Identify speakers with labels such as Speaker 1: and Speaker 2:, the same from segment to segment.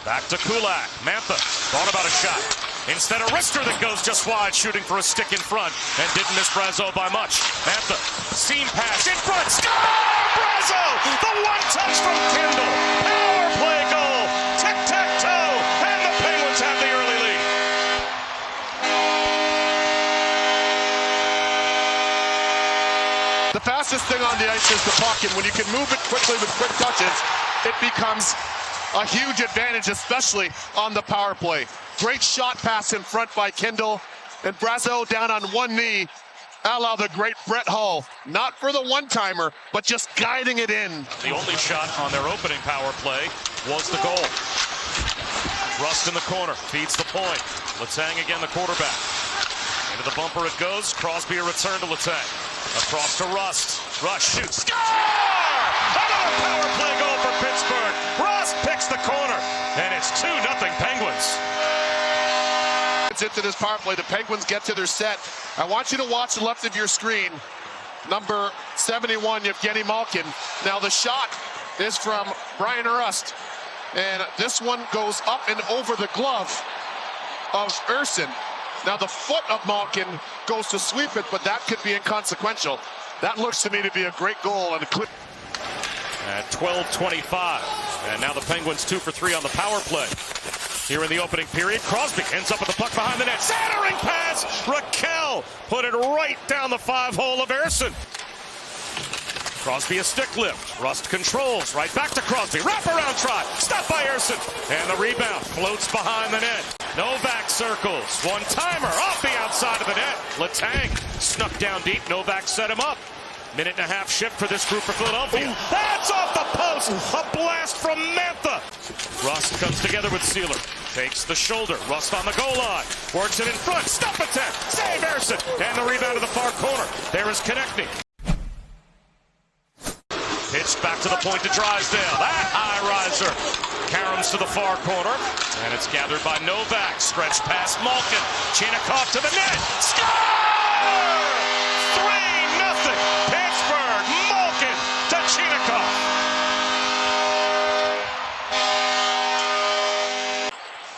Speaker 1: Back to Kulak. Mantha thought about a shot. Instead, a wrister that goes just wide, shooting for a stick in front, and didn't miss Brazeau by much. Mantha, seam pass in front. Score! Brazeau! The one touch from Kendall. Power play goal. Tic-tac-toe. And the Penguins have the early lead.
Speaker 2: The fastest thing on the ice is the puck, and when you can move it quickly with quick touches, it becomes a huge advantage, especially on the power play. Great shot pass in front by Kendall, and Brazeau down on one knee, a la the great Brett Hull. Not for the one-timer, but just guiding it in.
Speaker 1: The only shot on their opening power play was the goal. Rust in the corner, feeds the point. Letang again, the quarterback. Into the bumper it goes. Crosby a return to Letang. Across to Rust. Rust shoots. Score! Another power play goal for Pittsburgh. Rust picks the corner, and it's 2-0 Penguins.
Speaker 2: It's into this power play. The Penguins get to their set. I want you to watch the left of your screen. Number 71, Evgeny Malkin. Now the shot is from Brian Rust, and this one goes up and over the glove of Erson. Now the foot of Malkin goes to sweep it, but that could be inconsequential. That looks to me to be a great goal and a clip.
Speaker 1: At 12:25, and now the Penguins 2 for 3 on the power play. Here in the opening period, Crosby ends up with the puck behind the net. Centering pass! Raquel put it right down the 5-hole of Erson. Crosby a stick lift. Rust controls. Right back to Crosby. Wraparound try. Stopped by Erson. And the rebound floats behind the net. Novak circles. One-timer off the outside of the net. Letang snuck down deep. Novak set him up. Minute and a half shift for this group for Philadelphia. Ooh. That's off the post. A blast from Mantha. Rust comes together with Sealer. Takes the shoulder. Rust on the goal line. Works it in front. Stop attempt. Save Erson. And the rebound to the far corner. There is Konechny. Pitch back to the point to Drysdale. That high riser. Caroms to the far corner. And it's gathered by Novak. Stretch past Malkin. Chinikov to the net. Score! 3-0. Pittsburgh. Malkin to Chinikov.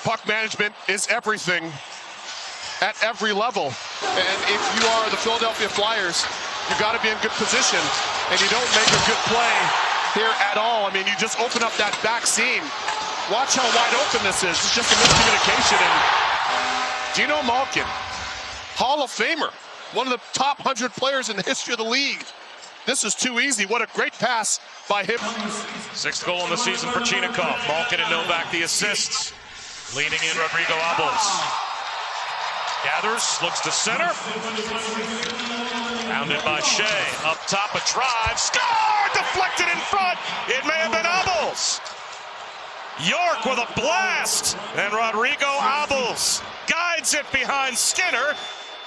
Speaker 2: Puck management is everything at every level. And if you are the Philadelphia Flyers, you got to be in good position, and you don't make a good play here at all. I mean, you just open up that back seam. Watch how wide open this is. It's just a miscommunication. And Geno Malkin, Hall of Famer, one of the top 100 players in the history of the league. This is too easy. What a great pass by him.
Speaker 1: 6th goal in the season for Chinikov. Malkin and Novak the assists. Leaning in Rodrigo Abels. Gathers, looks to center. Pounded by Shea. Up top, a drive. Score! Deflected in front. It may have been Abels. York with a blast. And Rodrigo Abels guides it behind Skinner.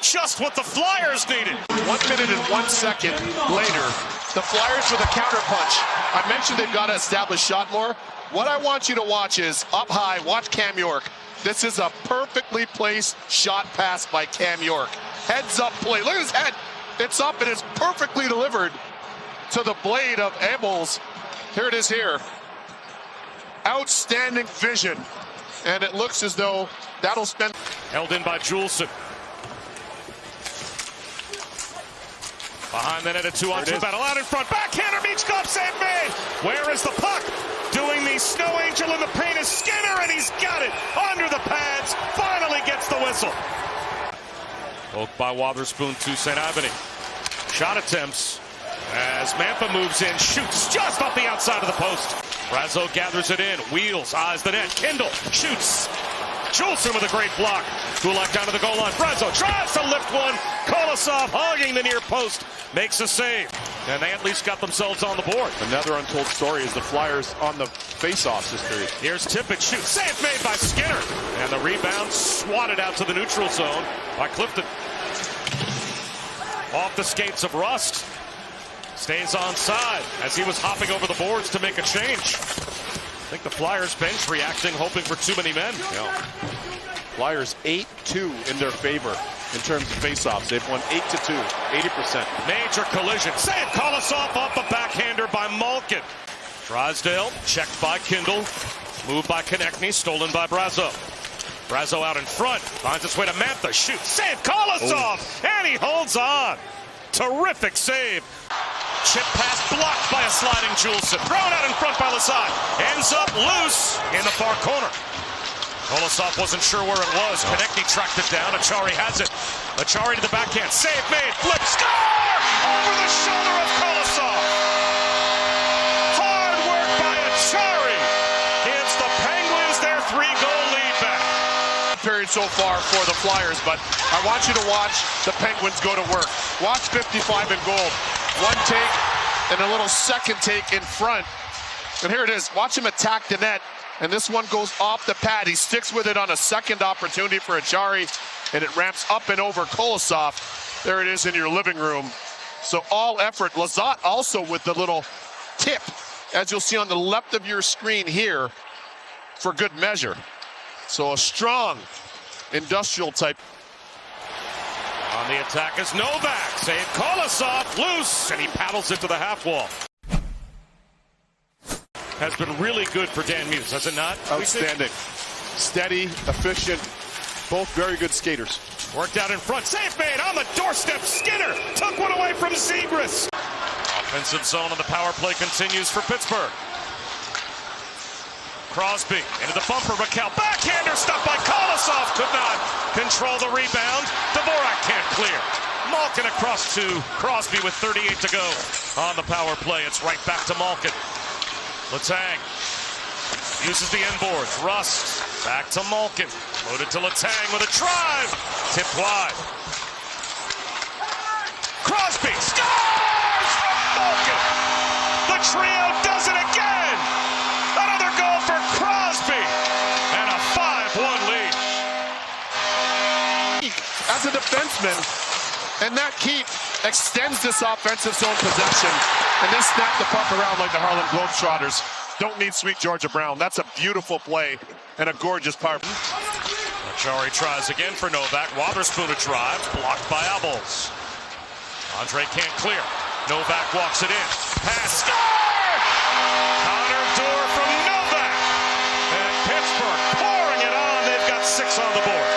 Speaker 1: Just what the Flyers needed.
Speaker 2: 1 minute and 1 second later, the Flyers with a counterpunch. I mentioned they've got to establish shot more. What I want you to watch is up high, watch Cam York. This is a perfectly placed shot pass by Cam York. Heads up play. Look at his head. It's up and it's perfectly delivered to the blade of Abels. Here it is here. Outstanding vision. And it looks as though that'll spend.
Speaker 1: Held in by Juleson. Behind the net, a 2-on-2 battle out in front. Backhander meets glove save made. Where is the puck? Doing the snow angel in the paint is Skinner, and he's got it under the pads. Finally gets the whistle. Poked by Wotherspoon to St. Ivany. Shot attempts as Mantha moves in, shoots just off the outside of the post. Brazeau gathers it in, wheels, eyes the net. Kendall shoots. Juleson with a great block. Kulak down to the goal line. Brazeau tries to lift one. Kolosov hogging the near post. Makes a save. And they at least got themselves on the board.
Speaker 3: Another untold story is the Flyers on the face-offs this period.
Speaker 1: Here's Tippett. Shoots. Save made by Skinner. And the rebound swatted out to the neutral zone by Clifton. Off the skates of Rust. Stays onside as he was hopping over the boards to make a change. I think the Flyers bench reacting, hoping for too many men.
Speaker 3: Yeah. Flyers 8-2 in their favor in terms of faceoffs. They've won 8-2, 80%.
Speaker 1: Major collision. Save Kolosov off the backhander by Malkin. Drysdale checked by Kindle. Moved by Konechny, stolen by Brazo. Brazo out in front, finds its way to Mantha, shoots, save, Kolosov, and he holds on. Terrific save. Chip pass blocked by a sliding Juleson. Thrown out in front by Lazat. Ends up loose in the far corner. Kolosov wasn't sure where it was. Konechny tracked it down. Achari has it. Achari to the backhand. Save made. Flip. Score! Over the shoulder of Kolosov. Hard work by Achari. Gives the Penguins their 3-goal lead back.
Speaker 2: Period so far for the Flyers, but I want you to watch the Penguins go to work. Watch 55 in goal. One take and a little second take in front. And here it is. Watch him attack the net. And this one goes off the pad. He sticks with it on a second opportunity for Achari. And it ramps up and over Kolosov. There it is in your living room. So all effort. Lazat also with the little tip, as you'll see on the left of your screen here, for good measure. So a strong industrial type.
Speaker 1: On the attack is Novak. Save Kolosov loose, and he paddles it to the half wall. Has been really good for Dan Muse, has it not?
Speaker 3: Outstanding. Steady, efficient, both very good skaters.
Speaker 1: Worked out in front. Save made on the doorstep. Skinner took one away from Zegras. Offensive zone on the power play continues for Pittsburgh. Crosby into the bumper. Raquel backhander stopped by Kolosov. Could not control the rebound. Dvorak can't clear. Malkin across to Crosby with 38 to go on the power play. It's right back to Malkin. Letang uses the end boards. Rust back to Malkin. Loaded to Letang with a drive. Tipped wide. Crosby scores from Malkin. The trio does it again. Another goal for Crosby. And a 5-1 lead.
Speaker 2: As a defenseman, and that keep extends this offensive zone possession. And they snap the puck around like the Harlem Globetrotters. Don't need sweet Georgia Brown. That's a beautiful play and a gorgeous power.
Speaker 1: Achari tries again for Novak. Wotherspoon a drive, blocked by Abels. Andre can't clear. Novak walks it in. Pass, score! Connor Dorr from Novak. And Pittsburgh pouring it on. They've got 6 on the board.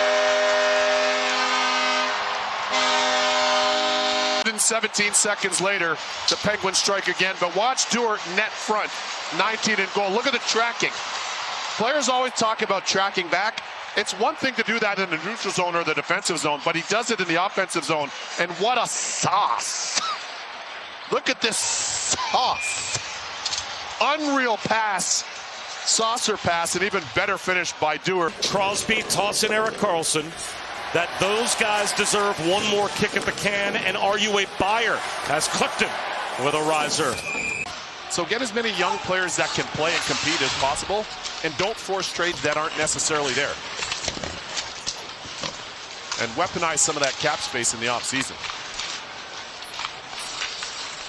Speaker 2: 17 seconds later, the Penguins strike again. But watch Dorr net front. 19 in goal. Look at the tracking. Players always talk about tracking back. It's one thing to do that in the neutral zone or the defensive zone, but he does it in the offensive zone. And what a sauce. Look at this sauce. Unreal pass. Saucer pass, and even better finish by Dewar.
Speaker 1: Crosby tossing Erik Karlsson. That those guys deserve one more kick at the can. And are you a buyer? As Clifton with a riser.
Speaker 3: So get as many young players that can play and compete as possible, and don't force trades that aren't necessarily there. And weaponize some of that cap space in the offseason.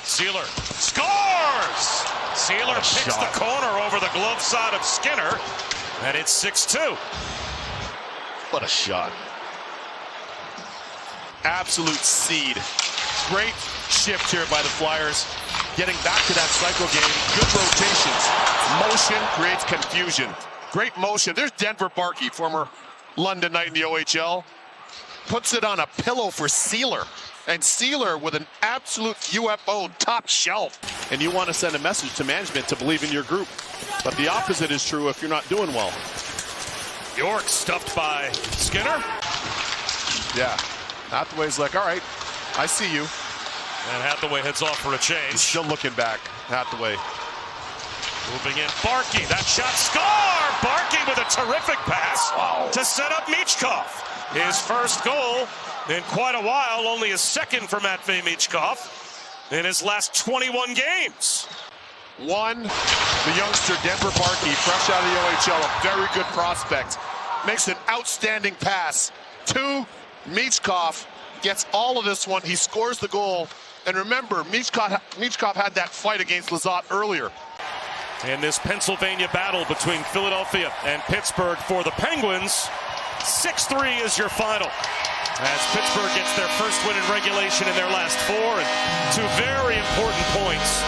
Speaker 1: Sealer scores! Sealer picks the corner over the glove side of Skinner, and it's 6-2.
Speaker 3: What a shot. Absolute seed. Great shift here by the Flyers. Getting back to that cycle game. Good rotations. Motion creates confusion. Great motion. There's Denver Barkey, former London Knight in the OHL. Puts it on a pillow for Sealer. And Sealer with an absolute UFO top shelf. And you want to send a message to management to believe in your group. But the opposite is true if you're not doing well.
Speaker 1: York stuffed by Skinner.
Speaker 3: Yeah. Hathaway's like, all right, I see you.
Speaker 1: And Hathaway heads off for a change.
Speaker 3: He's still looking back. Hathaway.
Speaker 1: Moving in, Barkey. That shot, score! Barkey with a terrific pass to set up Michkov. His first goal in quite a while, only his second for Matvei Michkov in his last 21 games.
Speaker 2: One, the youngster Denver Barkey, fresh out of the OHL, a very good prospect, makes an outstanding pass. 2, Michkov gets all of this one. He scores the goal. And remember, Michkov had that fight against Lazat earlier.
Speaker 1: In this Pennsylvania battle between Philadelphia and Pittsburgh for the Penguins, 6-3 is your final. As Pittsburgh gets their first win in regulation in their last 4, and 2 very important points